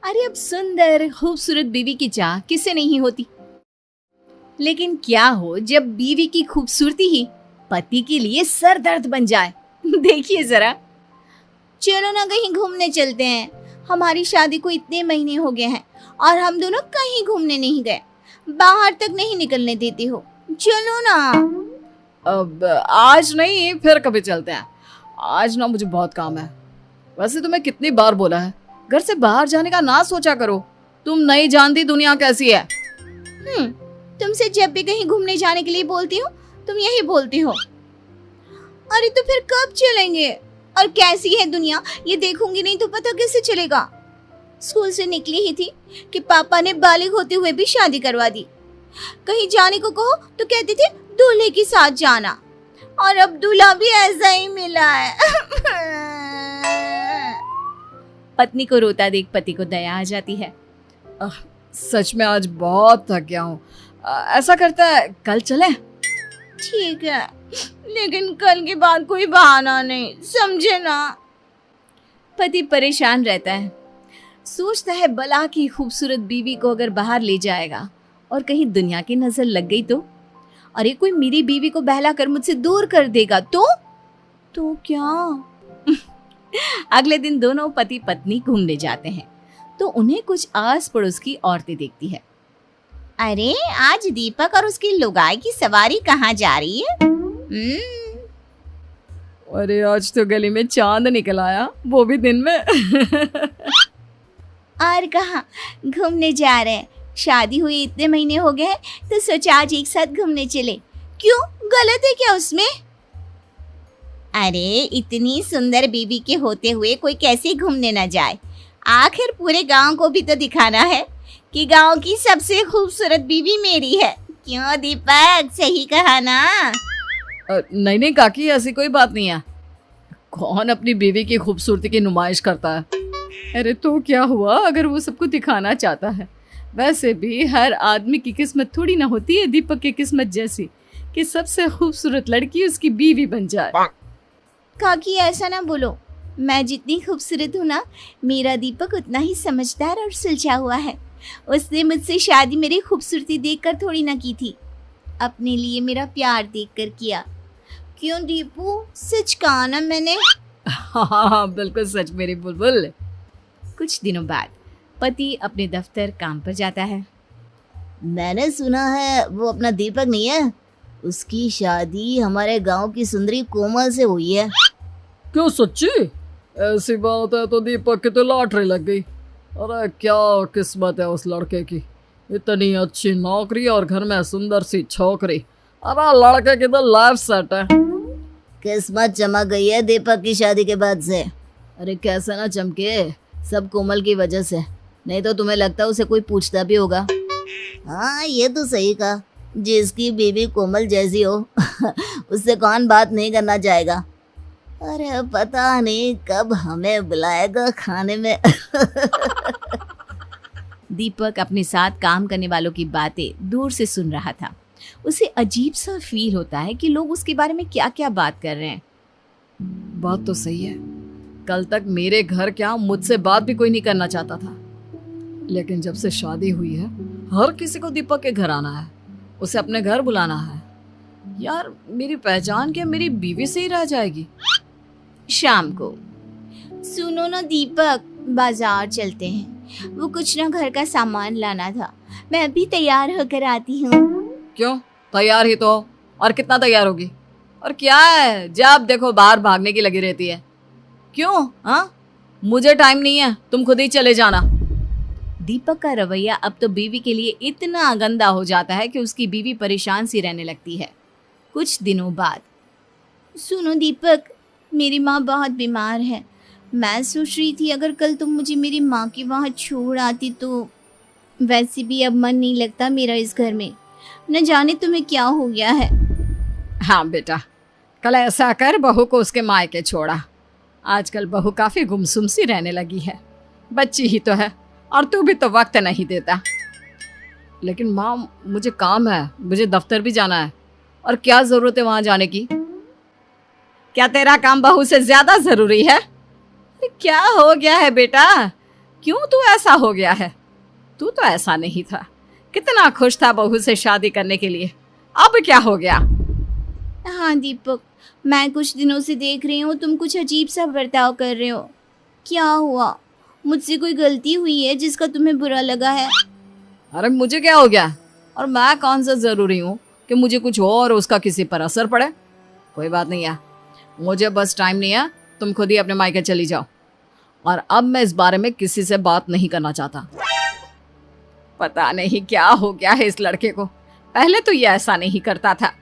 अरे अब सुंदर खूबसूरत बीवी की चाह किसे नहीं होती, लेकिन क्या हो जब बीवी की खूबसूरती ही पति के लिए सर दर्द बन जाए। देखिए जरा। चलो ना कहीं घूमने चलते हैं। हमारी शादी को इतने महीने हो गए हैं और हम दोनों कहीं घूमने नहीं गए। बाहर तक नहीं निकलने देते हो। चलो ना। अब आज नहीं, फिर कभी चलते हैं। आज ना मुझे बहुत काम है। वैसे तुम्हें कितनी बार बोला है घर से बाहर जाने का ना सोचा करो। तुम नहीं जानती दुनिया कैसी है। तुमसे जब भी कहीं घूमने जाने के लिए बोलती हूँ तुम यही बोलती हो। अरे तो फिर कब चलेंगे? और कैसी है दुनिया ये देखूंगी नहीं तो पता कैसे चलेगा। स्कूल से निकली ही थी कि पापा ने बालिग होते हुए भी शादी करवा दी। कहीं जाने को कहो तो कहते थे दूल्हे के साथ जाना, और अब दूल्हा भी ऐसा ही मिला है। पत्नी को रोता देख पति को दया आ जाती है। सच में आज बहुत थक गया हूँ। ऐसा करता है कल चलें? ठीक है, लेकिन कल के बाद कोई बहाना नहीं, समझे ना। पति परेशान रहता है। सोचता है भला की खूबसूरत बीवी को अगर बाहर ले जाएगा और कहीं दुनिया की नजर लग गई तो, अरे कोई मेरी बीवी को बहला कर मुझसे दूर कर देगा तो क्या। अगले दिन दोनों पति पत्नी घूमने जाते हैं तो उन्हें कुछ आस पड़ोस की औरतें देखती है। अरे आज दीपक और उसकी लुगाई की सवारी कहाँ जा रही है? अरे आज तो गली में चांद निकल आया, वो भी दिन में। और कहाँ घूमने जा रहे हैं? शादी हुई इतने महीने हो गए हैं तो सोचा आज एक साथ घूमने चले। क्यों, गलत है क्या उसमें? अरे इतनी सुंदर बीवी के होते हुए कोई कैसे घूमने ना जाए? आखिर पूरे गांव को भी तो दिखाना है कि गांव की सबसे खूबसूरत बीवी मेरी है। क्यों दीपक, सही कहा ना? नहीं नहीं काकी, ऐसी कोई बात नहीं है। कौन अपनी बीवी की खूबसूरती की नुमाइश करता है? अरे तो क्या हुआ अगर वो सबको दिखाना चाहता है। वैसे भी हर आदमी की किस्मत थोड़ी ना होती है दीपक की किस्मत जैसी कि सबसे खूबसूरत लड़की उसकी बीवी बन जाए। काकी ऐसा ना बोलो। मैं जितनी खूबसूरत हूँ ना, मेरा दीपक उतना ही समझदार और सुलझा हुआ है। उसने मुझसे शादी मेरी खूबसूरती देखकर थोड़ी ना की थी, अपने लिए मेरा प्यार देखकर किया। क्यों दीपू, सच कहा ना मैंने? हाँ बिल्कुल सच मेरी बुलबुल। कुछ दिनों बाद पति अपने दफ्तर काम पर जाता है। मैंने सुना है वो अपना दीपक नहीं है, उसकी शादी हमारे गांव की सुंदरी कोमल से हुई है। क्यों सच्ची? ऐसी बात है तो दीपक की तो लॉटरी लग गई। अरे क्या किस्मत है उस लड़के की, इतनी अच्छी नौकरी और घर में सुंदर सी छोकरी। अरे लड़के की तो लाइफ सेट है। किस्मत चमक गई है दीपक की शादी के बाद से। अरे कैसे ना चमके, सब कोमल की वजह से। नहीं तो तुम्हें लगता उसे कोई पूछता भी होगा? हाँ ये तो सही कहा, जिसकी बीवी कोमल जैसी हो उससे कौन बात नहीं करना चाहेगा। अरे पता नहीं कब हमें बुलाएगा खाने में। दीपक अपने साथ काम करने वालों की बातें दूर से सुन रहा था। उसे अजीब सा फील होता है कि लोग उसके बारे में क्या क्या बात कर रहे हैं। बात तो सही है, कल तक मेरे घर क्या मुझसे बात भी कोई नहीं करना चाहता था, लेकिन जब से शादी हुई है हर किसी को दीपक के घर आना है, उसे अपने घर बुलाना है। यार मेरी पहचान क्या मेरी बीवी से ही रह जाएगी? शाम को, सुनो ना दीपक, बाजार चलते हैं। वो कुछ ना घर का सामान लाना था। मैं अभी तैयार होकर आती हूँ। क्यों, तैयार ही तो हो। और कितना तैयार होगी? और क्या है जब देखो बाहर भागने की लगी रहती है। क्यों? हाँ मुझे टाइम नहीं है, तुम खुद ही चले जाना। दीपक का रवैया अब तो बीवी के लिए इतना गंदा हो जाता है कि उसकी बीवी परेशान सी रहने लगती है। कुछ दिनों बाद, सुनो दीपक, मेरी माँ बहुत बीमार है। मैं सोच रही थी अगर कल तुम मुझे मेरी माँ के वहाँ छोड़ आती तो। वैसे भी अब मन नहीं लगता मेरा इस घर में। न जाने तुम्हें क्या हो गया है। हाँ बेटा, कल ऐसा कर बहू को उसके मायके छोड़ा। आजकल बहू काफी गुमसुम सी रहने लगी है। बच्ची ही तो है और तू भी तो वक्त नहीं देता। लेकिन माँ मुझे काम है, मुझे दफ्तर भी जाना है। और क्या जरूरत है वहां जाने की? क्या तेरा काम बहू से ज्यादा जरूरी है? क्या हो गया है बेटा? क्यों तू ऐसा हो गया है? तू तो ऐसा नहीं था, कितना खुश था बहू से शादी करने के लिए, अब क्या हो गया? हाँ दीपक, मैं कुछ दिनों से देख रही हूँ तुम कुछ अजीब सा बर्ताव कर रहे हो। क्या हुआ? मुझसे कोई गलती हुई है जिसका तुम्हें बुरा लगा है? अरे मुझे क्या हो गया, और मैं कौन सा जरूरी हूँ कि मुझे कुछ हो और उसका किसी पर असर पड़े? कोई बात नहीं है, मुझे बस टाइम नहीं है, तुम खुद ही अपने मायके चली जाओ, और अब मैं इस बारे में किसी से बात नहीं करना चाहता। पता नहीं क्या हो गया है इस लड़के को, पहले तो ये ऐसा नहीं करता था।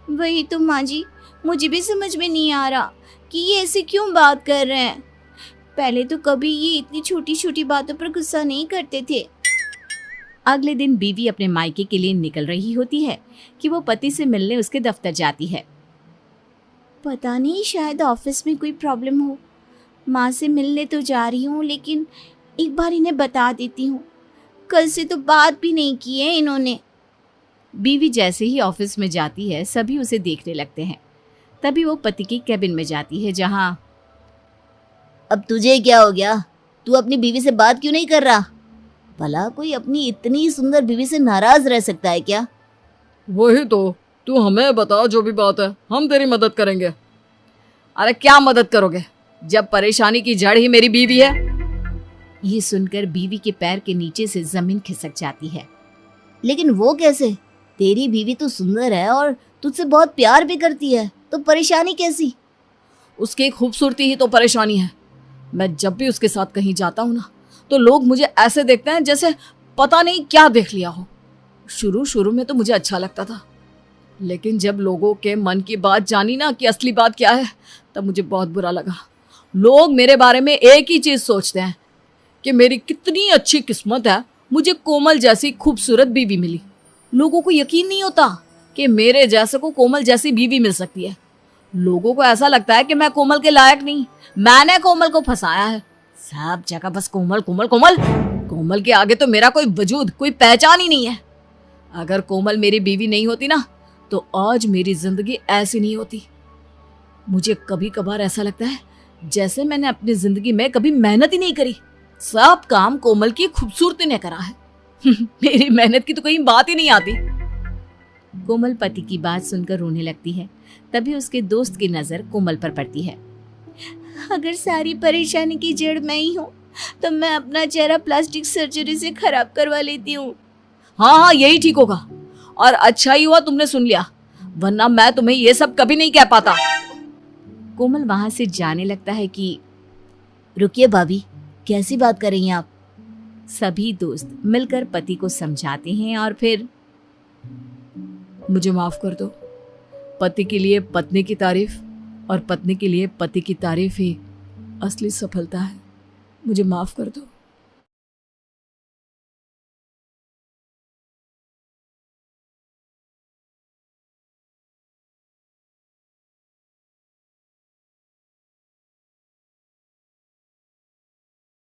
वही तो माँ जी, मुझे भी समझ में नहीं आ रहा कि ये ऐसे क्यों बात कर रहे हैं। पहले तो कभी ये इतनी छोटी छोटी बातों पर गुस्सा नहीं करते थे। अगले दिन बीवी अपने मायके के लिए निकल रही होती है कि वो पति से मिलने उसके दफ्तर जाती है। पता नहीं, शायद ऑफिस में कोई प्रॉब्लम हो। माँ से मिलने तो जा रही हूँ, लेकिन एक बार इन्हें बता देती हूँ। कल से तो बात भी नहीं की है इन्होंने। बीवी जैसे ही ऑफिस में जाती है सभी उसे देखने लगते हैं। तभी वो पति की कैबिन में जाती है, जहाँ अब तुझे क्या हो गया? तू अपनी बीवी से बात क्यों नहीं कर रहा? भला कोई अपनी इतनी सुंदर बीवी से नाराज रह सकता है क्या? वही तो, तू हमें बता, जो भी बात है हम तेरी मदद करेंगे। अरे क्या मदद करोगे, जब परेशानी की जड़ ही मेरी बीवी है। ये सुनकर बीवी के पैर के नीचे से जमीन खिसक जाती है। लेकिन वो कैसे? तेरी बीवी तो सुंदर है और तुझसे बहुत प्यार भी करती है, तो परेशानी कैसी? उसकी खूबसूरती ही तो परेशानी है। मैं जब भी उसके साथ कहीं जाता हूँ ना, तो लोग मुझे ऐसे देखते हैं जैसे पता नहीं क्या देख लिया हो। शुरू शुरू में तो मुझे अच्छा लगता था, लेकिन जब लोगों के मन की बात जानी ना कि असली बात क्या है, तब मुझे बहुत बुरा लगा। लोग मेरे बारे में एक ही चीज सोचते हैं कि मेरी कितनी अच्छी किस्मत है, मुझे कोमल जैसी खूबसूरत बीवी मिली। लोगों को यकीन नहीं होता कि मेरे जैसे को कोमल जैसी बीवी मिल सकती है। लोगों को ऐसा लगता है कि मैं कोमल के लायक नहीं, मैंने कोमल को फंसाया है। सब जगह बस कोमल कोमल कोमल। कोमल के आगे तो मेरा कोई वजूद, कोई पहचान ही नहीं है। अगर कोमल मेरी बीवी नहीं होती ना, तो आज मेरी जिंदगी ऐसी नहीं होती। मुझे कभी कभार ऐसा लगता है जैसे मैंने अपनी जिंदगी में कभी मेहनत ही नहीं करी, सब काम कोमल की खूबसूरती ने करा है। मेरी मेहनत की तो कहीं बात ही नहीं आती। कोमल पति की बात सुनकर रोने लगती है। तभी उसके दोस्त की नजर कोमल पर पड़ती है। अगर सारी परेशानी की जड़ मैं ही हूँ, तो मैं अपना चेहरा प्लास्टिक सर्जरी से खराब करवा लेती हूँ। हाँ, यही ठीक होगा, और अच्छा ही हुआ तुमने सुन लिया, वरना मैं तुम्हें ये सब कभी नहीं कह पाता। कोमल वहां से जाने लगता है कि रुकिए भाभी, कैसी बात कर रही हैं आप? सभी दोस्त मिलकर पति को समझाते हैं और फिर मुझे माफ कर दो। पति के लिए पत्नी की तारीफ और पत्नी के लिए पति की तारीफ ही असली सफलता है। मुझे माफ कर दो।